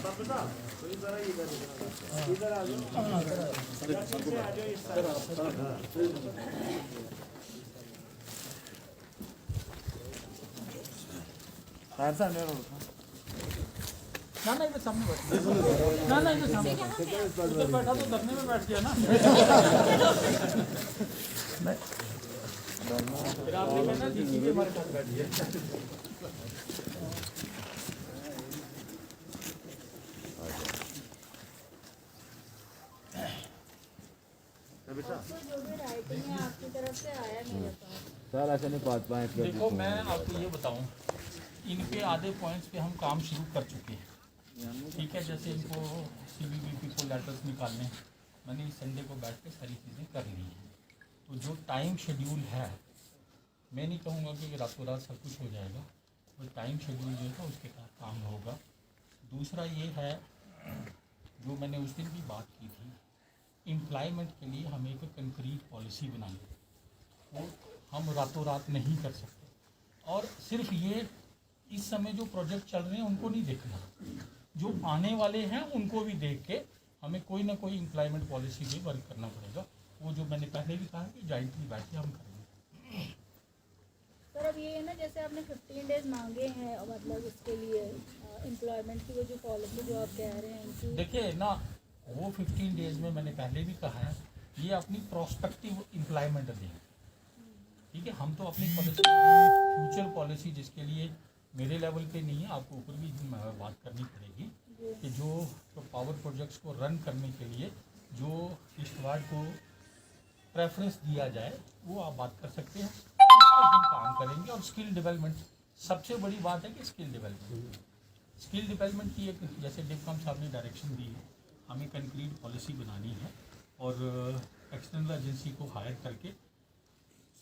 ना ना इधर सामने बैठ ना ना इधर सामने उधर बैठा तो धरने में बैठ गया ना फिर आपने कहना जीसी भी हमारे साथ बैठ गया आपकी तरफ से आया मेरे पास सर ऐसे नहीं पास पाए। देखो मैं आपको ये बताऊं, इनके आधे पॉइंट्स पे हम काम शुरू कर चुके हैं, ठीक है। जैसे इनको सीबीवीपी को लेटर्स निकालने, मैंने इस संडे को बैठ के सारी चीज़ें कर ली हैं। तो जो टाइम शेड्यूल है, मैं नहीं कहूँगा कि रातों रात सब कुछ हो जाएगा, वो टाइम शेड्यूल जो है उसके साथ काम होगा। दूसरा ये है, जो मैंने उस दिन भी बात की थी, एम्प्लॉयमेंट के लिए हमें एक कंक्रीट पॉलिसी बनानी, वो हम रातों रात नहीं कर सकते। और सिर्फ ये इस समय जो प्रोजेक्ट चल रहे हैं उनको नहीं देखना, जो आने वाले हैं उनको भी देख के हमें कोई ना कोई एम्प्लॉयमेंट पॉलिसी भी वर्क करना पड़ेगा। वो जो मैंने पहले भी कहा कि जॉइंटली बैठ के हम करेंगे। सर अब ये है ना, जैसे आपने 15 डेज मांगे हैं, मतलब इसके लिए एम्प्लॉयमेंट की वो जो पॉलिसी जो आप कह रहे हैं कि देखिए ना, वो 15 डेज में मैंने पहले भी कहा है, ये अपनी प्रोस्पेक्टिव एम्प्लॉयमेंट दें, ठीक है। हम तो अपनी पॉलिसी, फ्यूचर पॉलिसी जिसके लिए मेरे लेवल पे नहीं है, आपको ऊपर भी बात करनी पड़ेगी कि जो पावर प्रोजेक्ट्स को रन करने के लिए जो किश्तवाड़ को प्रेफरेंस दिया जाए, वो आप बात कर सकते हैं, उस पर हम काम करेंगे। और स्किल डेवलपमेंट, सबसे बड़ी बात है कि स्किल डेवलपमेंट की एक, जैसे डिफकॉम साहब ने डायरेक्शन दी है, हमें कंक्रीट पॉलिसी बनानी है और एक्सटर्नल एजेंसी को हायर करके,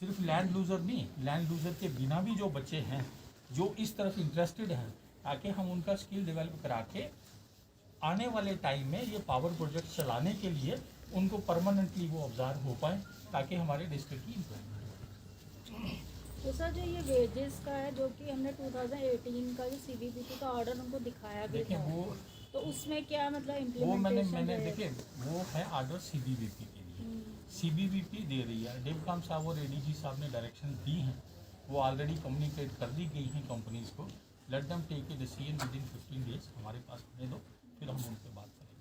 सिर्फ लैंड लूजर नहीं, लैंड लूजर के बिना भी जो बच्चे हैं जो इस तरफ इंटरेस्टेड हैं, ताकि हम उनका स्किल डेवलप करा के आने वाले टाइम में ये पावर प्रोजेक्ट चलाने के लिए उनको परमानेंटली वो ऑब्जर्व हो पाए, ताकि हमारे डिस्ट्रिक्ट की इम्प्रूवमेंट हो। तो सर जो ये वेजेस का है, जो कि हमने 2018 का जो सीबीबीपी का ऑर्डर उनको दिखाया भी देखिए था, वो, तो उसमें क्या मतलब वो इम्प्लीमेंटेशन मैंने देखिए, वो है ऑर्डर सीबीवीपी के लिए, सीबीवीपी दे रही है। डिवकॉम साहब और एडीजी साहब ने डायरेक्शन दी हैं, वो ऑलरेडी कम्युनिकेट कर दी गई हैं कंपनीज़ को। Let them take a decision within 15 days, हमारे पास आने दो, फिर हम उनसे बात करेंगे।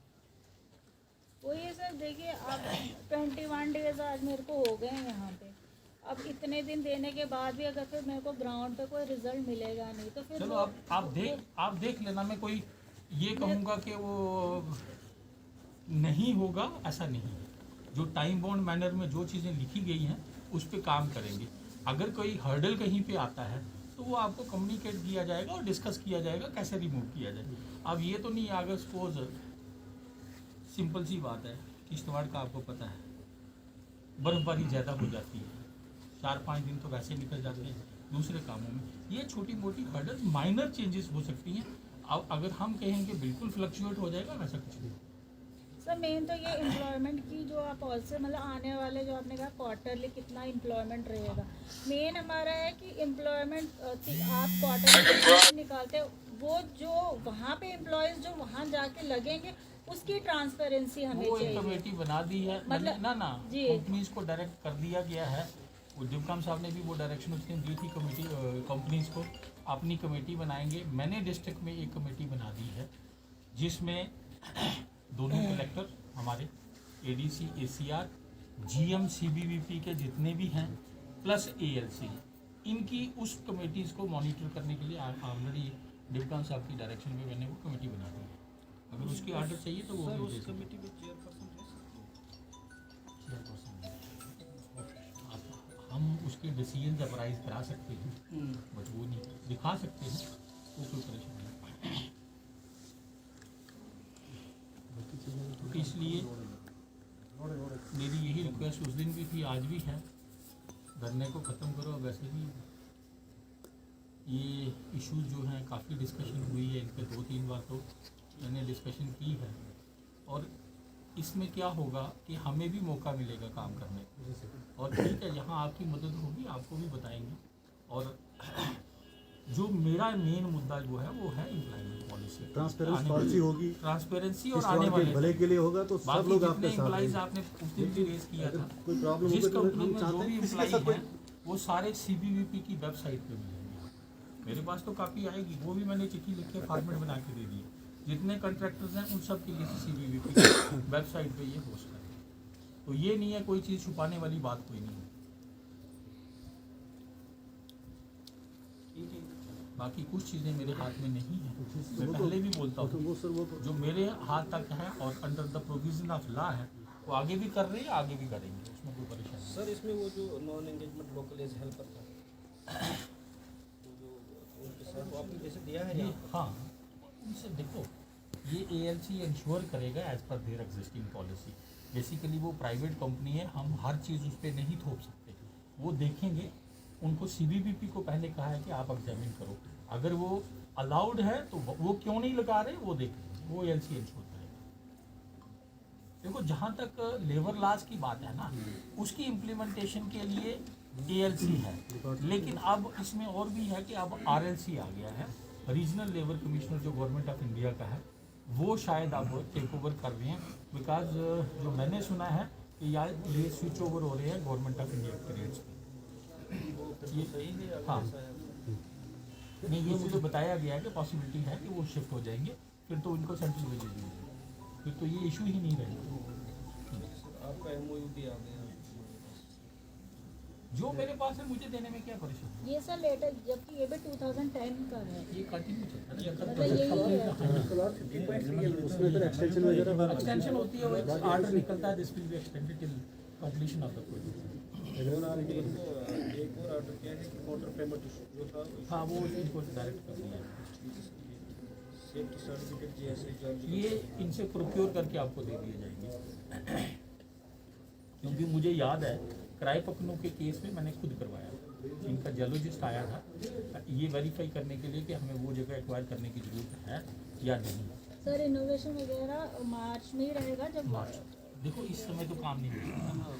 वो ये सर देखिए, अब 21 डेज आज मेरे को हो गए हैं यहाँ पे, अब इतने दिन देने के बाद भी अगर फिर मेरे को ग्राउंड पे कोई रिजल्ट मिलेगा नहीं, तो फिर चलो आप देख लेना, मैं कोई ये कहूँगा कि वो नहीं होगा, ऐसा नहीं है। जो टाइम बाउंड मैनर में जो चीज़ें लिखी गई हैं उस पर काम करेंगे। अगर कोई हर्डल कहीं पे आता है तो वो आपको कम्युनिकेट किया जाएगा और डिस्कस किया जाएगा कैसे रिमूव किया जाए। अब ये तो नहीं, अगर सपोज सिंपल सी बात है, किश्तवाड़ का आपको पता है बर्फबारी ज़्यादा हो जाती है, 4-5 दिन तो वैसे निकल जाते हैं दूसरे कामों में। ये छोटी मोटी हर्डल, माइनर चेंजेस हो सकती हैं। अब अगर हम कहेंगे बिल्कुल फ्लक्चुएट हो जाएगा, वैसा कुछ नहीं। सर मेन तो ये एम्प्लॉयमेंट की जो आप पॉलिसी, मतलब आने वाले जो आपने कहा क्वार्टरली कितना एम्प्लॉयमेंट रहेगा, मेन हमारा है कि एम्प्लॉयमेंट आप क्वार्टरली निकालते, वो जो वहाँ पे एम्प्लॉयज़ जो वहाँ जाके लगेंगे उसकी ट्रांसपेरेंसी हमें वो चाहिए। एक कमेटी बना दी है, मतलब ना जी, कंपनीज को डायरेक्ट कर दिया गया है। डिवकॉम साहब ने भी वो डायरेक्शन उसने दी थी कमेटी, कंपनीज को अपनी कमेटी बनाएंगे। मैंने डिस्ट्रिक्ट में एक कमेटी बना दी है जिसमें दोनों कलेक्टर हमारे, एडीसी, एसीआर, जीएम, सीबीवीपी के जितने भी हैं, प्लस एएलसी, इनकी उस कमेटीज़ को मॉनिटर करने के लिए ऑलरेडी डिवकॉम साहब की डायरेक्शन में मैंने वो कमेटी बना दी है। अगर उसकी ऑर्डर चाहिए तो वो उस कमेटी में चेयरपर्सन, हम उसके डिसीजन अप्राइज करा सकते हैं, बट वो नहीं दिखा सकते हैं, वो कोई परेशानी नहीं। तो इसलिए मेरी यही रिक्वेस्ट उस दिन भी थी, आज भी है, धरने को ख़त्म करो। वैसे भी ये इश्यूज जो हैं काफ़ी डिस्कशन हुई है, इन पर 2-3 बार तो मैंने डिस्कशन की है, और इसमें क्या होगा कि हमें भी मौका मिलेगा काम करने, और ठीक है जहाँ आपकी मदद होगी आपको भी बताएंगे। और जो मेरा मेन मुद्दा जो है वो है एम्प्लॉयमेंट पॉलिसी। ट्रांसपेरेंसी पॉलिसी होगी, ट्रांसपेरेंसी और इस आने वाले वाले के भले के लिए होगा तो सब बाकी लोग जितने आपके साथ एम्प्लॉइज हैं। आपने उस दिन भी रेज किया अगर था, कोई प्रॉब्लम जिस होगी तो कंपनी हम में जो चाहते भी हैं किसी के एम्प्लॉई साथ कोई हैं वो सारे सीबीवीपी की वेबसाइट पे मिलेंगे। मेरे पास तो काफ़ी आएगी, वो भी मैंने चिट्ठी लिख के फॉर्मेट बना के दे दी। जितने कॉन्ट्रैक्टर्स हैं उन सब के लिए सीबीवीपी की वेबसाइट पे ये पोस्ट करेंगे। तो ये नहीं है कोई चीज़ छुपाने वाली बात कोई नहीं है। बाकी कुछ चीज़ें मेरे हाथ में नहीं है, मैं पहले भी बोलता हूँ, वो सर वो तो जो मेरे हाथ तक है और under the provision of law है वो आगे भी कर रहे हैं, आगे भी करेंगे, उसमें कोई परेशानी नहीं। सर इसमें वो जो non engagement local as helper था तो जो उनके साथ वो आपने जैसे दिया है ये यहाँ हाँ, उनसे देखो ये एएलसी इंश्योर करेगा as per their existing policy. Basically वो प्राइवेट कंपनी है, हम हर चीज़ उस पर नहीं थोप सकते। वो देखेंगे, उनको सीबीवीपी को पहले कहा है कि आप एग्जामिन करो, अगर वो अलाउड है तो वो क्यों नहीं लगा रहे वो देखेंगे, वो एएलसी इंश्योर करेगा। देखो जहाँ तक लेबर लॉज की बात है ना, उसकी इम्प्लीमेंटेशन के लिए एएलसी है, लेकिन अब इसमें और भी है कि अब आरएलसी आ गया है, रीजनल लेबर कमिश्नर जो गवर्नमेंट ऑफ इंडिया का है, वो शायद अब टेक ओवर कर रहे हैं। बिकॉज जो मैंने सुना है कि यार ये स्विच ओवर हो रहे हैं गवर्नमेंट ऑफ इंडिया के रेट्स पे। ये हाँ नहीं, ये मुझे बताया गया है कि पॉसिबिलिटी है कि वो शिफ्ट हो जाएंगे, फिर तो उनको सेंट्रल वेजेस मिलेंगे, फिर तो ये इशू ही नहीं रहेगा। आपका एमओयू भी आ गया जो मेरे पास है मुझे देने में क्या परेशानी। ये सर लेटेस्ट, जबकि ये भी 2010 का है। ये कंटिन्यू चलता है, मतलब यही है। उसमें फिर एक्सटेंशन वगैरह एक्सटेंशन होती है, वो आर्डर निकलता है, this will be extended till completion of the project. एक और ऑर्डर क्या है कि काउंटर पेमेंट जो था हाँ वो इनको डायरेक्ट कर दिया है, सेफ्टी सर्टिफिकेट जैसे ये इनसे प्रोक्योर करके आपको दे दिए जाएंगे। क्योंकि मुझे याद है किराए पकड़ों के केस में मैंने खुद करवाया, इनका जियोलॉजिस्ट आया था ये वेरीफाई करने के लिए कि हमें वो जगह एक्वायर करने की जरूरत है या नहीं। सर इनोवेशन वगैरह मार्च में ही रहेगा जब मार्च, देखो इस समय तो काम नहीं होगा।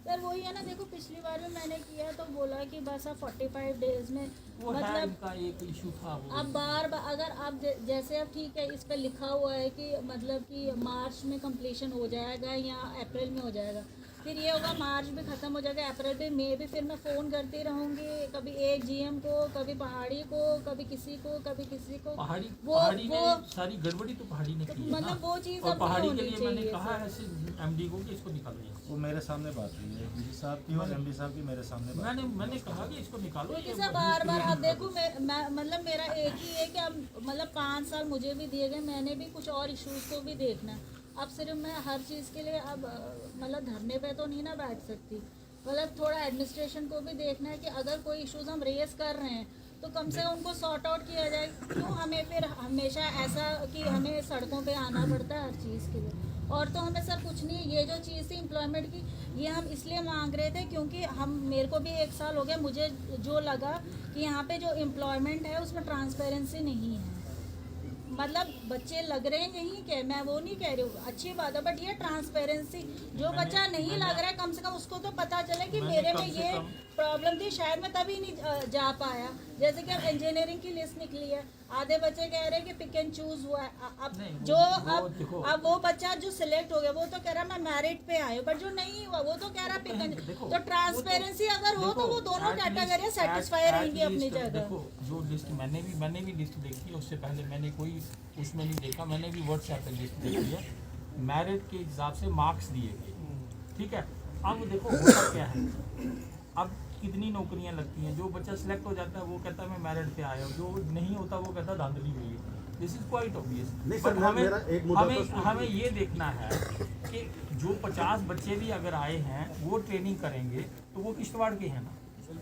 सर वही है ना, देखो पिछली बार भी मैंने किया तो बोला कि बस आप 45 डेज में, वो है मतलब इनका एक इशू था वो। अब बार अगर आप जैसे अब ठीक है इस पे लिखा हुआ है कि मतलब कि मार्च में कंप्लीशन हो जाएगा या अप्रैल में हो जाएगा, फिर ये होगा मार्च भी खत्म हो जाएगा, अप्रैल भी, मई भी, फिर मैं फ़ोन करती रहूँगी, कभी एक जीएम को, कभी पहाड़ी को, कभी किसी को, कभी किसी को। पहाड़ी वो ने सारी गड़बड़ी तो पहाड़ी ने की है ना। मतलब वो चीज़ और अब पहाड़ी नहीं के होनी लिए मैंने चाहिए कहा सर। है एमडी को कि इसको निकालो। वो मेरे सामने बात हुई है डीजी साहब की और एमडी साहब की मेरे सामने बात मैंने कहा कि इसको निकालो। क्योंकि ये सर बार बार अब देखो मैं मतलब मेरा एक ही है कि अब मतलब 5 साल मुझे भी दिए गए, मैंने भी कुछ और इश्यूज को भी देखना है। अब सिर्फ मैं हर चीज़ के लिए अब मतलब धरने पे तो नहीं ना बैठ सकती, मतलब थोड़ा एडमिनिस्ट्रेशन को भी देखना है कि अगर कोई इश्यूज हम रेस कर रहे हैं तो कम से कम उनको सॉर्ट आउट किया जाए। क्यों हमें फिर हमेशा ऐसा कि हमें सड़कों पे आना पड़ता है हर चीज़ के लिए। और तो हमें सर कुछ नहीं, ये जो चीज़ थी एम्प्लॉयमेंट की, ये हम इसलिए मांग रहे थे क्योंकि हम, मेरे को भी 1 साल हो गया, मुझे जो लगा कि यहाँ पे जो एम्प्लॉयमेंट है उसमें ट्रांसपेरेंसी नहीं है। मतलब बच्चे लग रहे हैं यहीं के, मैं वो नहीं कह रही हूँ, अच्छी बात है, बट ये ट्रांसपेरेंसी, जो बच्चा नहीं लग रहा है कम से कम उसको तो पता चले कि मेरे में ये प्रॉब्लम थी, शायद मैं तभी नहीं जा पाया। जैसे कि अब इंजीनियरिंग की लिस्ट निकली है, आधे बच्चे कह रहे हैं कि पिक एंड चूज हुआ है। अब जो अब वो बच्चा जो सिलेक्ट हो गया वो तो कह रहा मैं मेरिट पे आया, बट जो नहीं हुआ वो तो कह रहा पिक एंड। तो ट्रांसपेरेंसी अगर हो तो वो दोनों कैटेगरी सेटिस्फाई रहेंगी अपनी जगह। देखो जो लिस्ट मैंने भी लिस्ट देखी है, उससे पहले मैंने कोई उसमें नहीं देखा, मैंने भी व्हाट्सएप पे लिस्ट देखी है, मेरिट के हिसाब से मार्क्स दिए गए, ठीक है। अब देखो होता क्या है, अब कितनी नौकरियां लगती हैं, जो बच्चा सिलेक्ट हो जाता है वो कहता है मैं मेरिट पे आया हूँ, जो नहीं होता वो कहता है धांधली हुई है। This is quite obvious. But हमें ये देखना है कि जो 50 बच्चे भी अगर आए हैं वो ट्रेनिंग करेंगे तो वो किश्तवाड़ के हैं ना,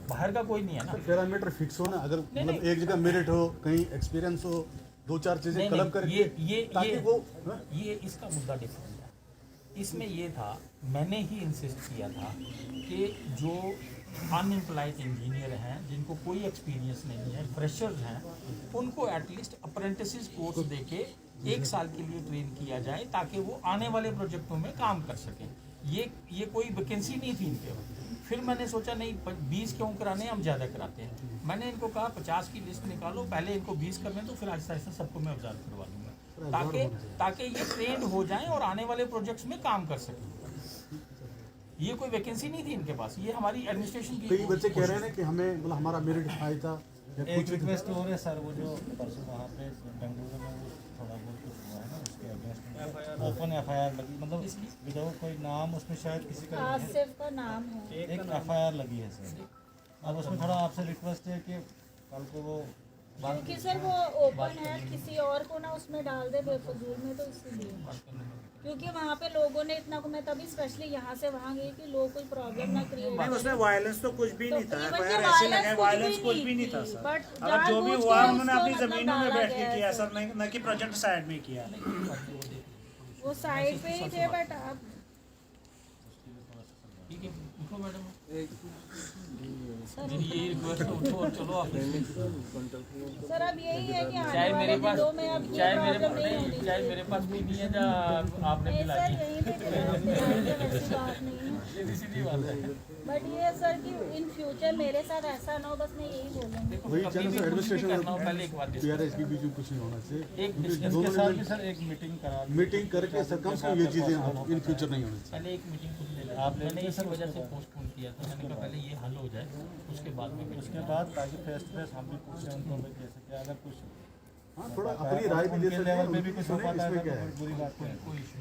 बाहर का कोई नहीं है ना। पैरामीटर फिक्स हो ना, अगर मतलब एक जगह मेरिट हो, कहीं एक्सपीरियंस हो, 2-4 चीजें क्लब करके ये इसका मुद्दा डिफरेंट है। इसमें ये था, मैंने ही इंसिस्ट किया था कि जो अनएम्प्लॉयड इंजीनियर हैं जिनको कोई एक्सपीरियंस नहीं है, फ्रेशर्स हैं, उनको एटलीस्ट अप्रेंटिस कोर्स देके 1 साल के लिए ट्रेन किया जाए ताकि वो आने वाले प्रोजेक्टों में काम कर सकें। ये कोई वैकेंसी नहीं थी इनके, फिर मैंने सोचा नहीं 20 क्यों कराने, हम ज़्यादा कराते हैं। मैंने इनको कहा 50 की लिस्ट निकालो, पहले इनको 20 करने दो, फिर आहिस्ता आहिस्ता सबको मैं ऑब्जर्व करवा लूँगा, ताकि ये ट्रेंड हो जाएं और आने वाले प्रोजेक्ट्स में काम कर सकें। ये कोई वैकेंसी नहीं थी इनके पास, ये हमारी एडमिनिस्ट्रेशन की। कई बच्चे कह रहे हैं ना कि हमें मतलब हमारा मेरिट हाई था या एक कुछ रिक्वेस्ट और है सर, वो जो परसों वहाँ पे बेंगलुरु में वो थोड़ा बहुत कुछ हुआ है ना, उसके अगेंस्ट ओपन FIR लगी, मतलब विदाउट कोई नाम उसमें शायद किसी का नहीं है, आसिफ का नाम है। एक FIR लगी है सर। अब उसमें थोड़ा आपसे रिक्वेस्ट है कि कल को वो क्योंकि सर वो ओपन है, किसी और को ना उसमें डाल दे बेफजूल में, तो इसलिए क्योंकि वहाँ पे लोगों ने इतना को, मैं तभी स्पेशली यहाँ से वहाँ गई कि लोग कोई प्रॉब्लम ना क्रिएट नहीं, उसमें वायलेंस तो कुछ भी नहीं था, even FIR के ऐसी लगे, violence वायलेंस कुछ भी नहीं था सर। अगर जो भी हुआ उन्होंने अपनी जमीनों में बैठ के किया सर, न कि प्रोजेक्ट साइड में किया। वो साइड पे ही थे, बट आप ठीक है, उठो मैडम, ये रिक्वेस्ट उठो और चलो आप। सर अब यही है कि आने चाहे मेरे वाले पास, दिनों में अब ये चाहे मेरे प्रॉब्लम पास नहीं नहीं, होनी चाहे मेरे पास भी नहीं है, जहाँ आपने नहीं पिला सर, दी, यहीं पे दिलाएंगे, वैसी बात नहीं है। ये सीधी बात है। बट ये सर कि इन फ्यूचर मेरे साथ ऐसा ना हो, बस मैं यही बोलूँगी। वही कभी चैनल भी से कुछ भी करना हो, एडमिनिस्ट्रेशन पहले एक बार PRS के बीच में कुछ नहीं होना चाहिए, एक क्योंकि डिस्कस दोनों के साथ ने भी सर एक मीटिंग करा मीटिंग करके सर कम से कम ये चीज़ें इन फ्यूचर नहीं होनी चाहिए। पहले एक मीटिंग खुद ले लें। मैंने इसी वजह से पोस्टपोन किया था, मैंने कहा पहले ये हल हो जाए, उसके बाद में उसके बाद ताकि फेस टू फेस हम भी पूछें उनको भी कैसे क्या, अगर कुछ हाँ, थोड़ा अपनी राय भी दे उनके सकते हैं, लेवल पे भी उनकी कुछ हो सुने, पाता है इसमें तो क्या है। कोई बुरी बात नहीं है। कोई इशू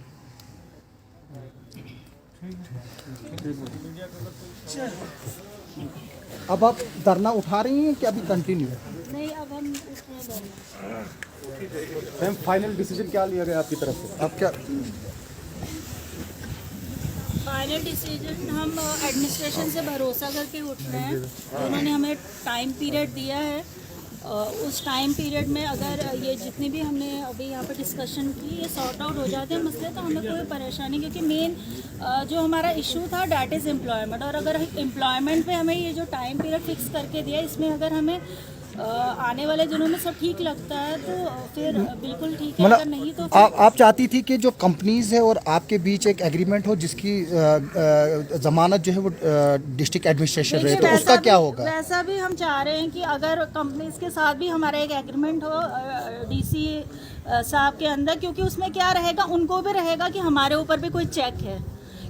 अब आप धरना उठा रही हैं कि अभी कंटिन्यू है? नहीं, अब हम उसमें बोलें। मैम फाइनल डिसीजन क्या लिया गया आपकी तरफ से? अब क्या फाइनल डिसीजन हम एडमिनिस्ट्रेशन से भरोसा करके उठ रहे हैं। उन्होंने हमें टाइम पीरियड दिया है, उस टाइम पीरियड में अगर ये जितनी भी हमने अभी यहाँ पर डिस्कशन की ये सॉर्ट आउट हो जाते हैं मसले, तो हमें कोई परेशानी, क्योंकि मेन जो हमारा इशू था डैट इज़ एम्प्लॉयमेंट। और अगर एम्प्लॉयमेंट पे हमें ये जो टाइम पीरियड फिक्स करके दिया, इसमें अगर हमें आने वाले दिनों में सब ठीक लगता है तो फिर बिल्कुल ठीक है, अगर नहीं तो मतलब आप चाहती थी कि जो कंपनीज है और आपके बीच एक एग्रीमेंट हो जिसकी जमानत जो है वो डिस्ट्रिक्ट एडमिनिस्ट्रेशन रहे, तो उसका क्या होगा? वैसा भी हम चाह रहे हैं कि अगर कंपनीज के साथ भी हमारा एक एग्रीमेंट हो DC साहब के अंदर, क्योंकि उसमें क्या रहेगा, उनको भी रहेगा कि हमारे ऊपर भी कोई चेक है,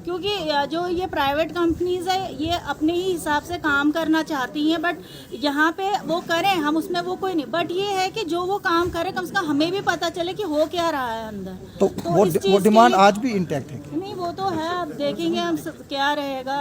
क्योंकि जो ये प्राइवेट कंपनीज है ये अपने ही हिसाब से काम करना चाहती हैं, बट यहाँ पे वो करें, हम उसमें वो कोई नहीं, बट ये है कि जो वो काम करे कम से कम हमें भी पता चले कि हो क्या रहा है अंदर। तो वो इस चीज़ वो के डिमांड लिए- आज भी इंटैक्ट है? नहीं, वो तो है, अब देखेंगे हम क्या रहेगा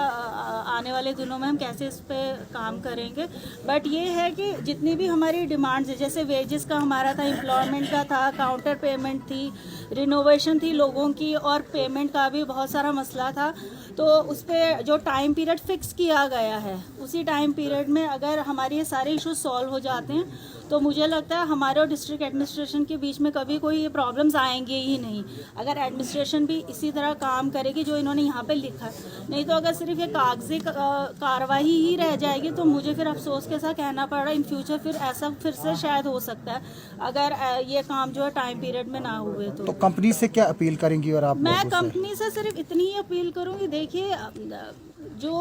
आने वाले दिनों में, हम कैसे इस पे काम करेंगे। बट ये है कि जितनी भी हमारी डिमांड्स है, जैसे वेजेस का हमारा था, एम्प्लॉयमेंट का था, काउंटर पेमेंट थी, रिनोवेशन थी लोगों की, और पेमेंट का भी बहुत सारा मसला था, तो उस पर जो टाइम पीरियड फिक्स किया गया है, उसी टाइम पीरियड में अगर हमारे ये सारे इश्यूज सॉल्व हो जाते हैं तो मुझे लगता है हमारे और डिस्ट्रिक्ट एडमिनिस्ट्रेशन के बीच में कभी कोई प्रॉब्लम्स आएंगे ही नहीं, अगर एडमिनिस्ट्रेशन भी इसी तरह काम करेगी जो इन्होंने यहाँ पे लिखा है। नहीं तो अगर सिर्फ ये कागजी कार्रवाई ही रह जाएगी तो मुझे फिर अफसोस के साथ कहना पड़ रहा है, इन फ्यूचर फिर ऐसा फिर से शायद हो सकता है अगर ये काम जो है टाइम पीरियड में ना हुए तो कंपनी से क्या अपील करेंगी? और आप मैं लोगों से? कंपनी से सिर्फ इतनी ही अपील करूंगी, देखिए जो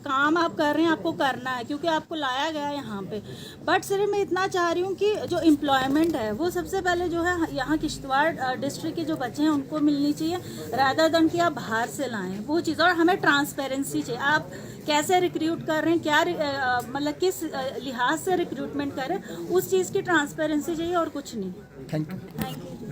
काम आप कर रहे हैं आपको करना है, क्योंकि आपको लाया गया है यहाँ पे, बट सिर्फ मैं इतना चाह रही हूँ कि जो एम्प्लॉयमेंट है वो सबसे पहले जो है यहाँ किश्तवाड़ डिस्ट्रिक्ट के जो बच्चे हैं उनको मिलनी चाहिए, रादर देन कि आप बाहर से लाएं वो चीज़। और हमें ट्रांसपेरेंसी चाहिए, आप कैसे रिक्रूट कर रहे हैं, क्या मतलब किस लिहाज से रिक्रूटमेंट कर रहे हैं, उस चीज़ की ट्रांसपेरेंसी चाहिए और कुछ नहीं। Thank you. Thank you.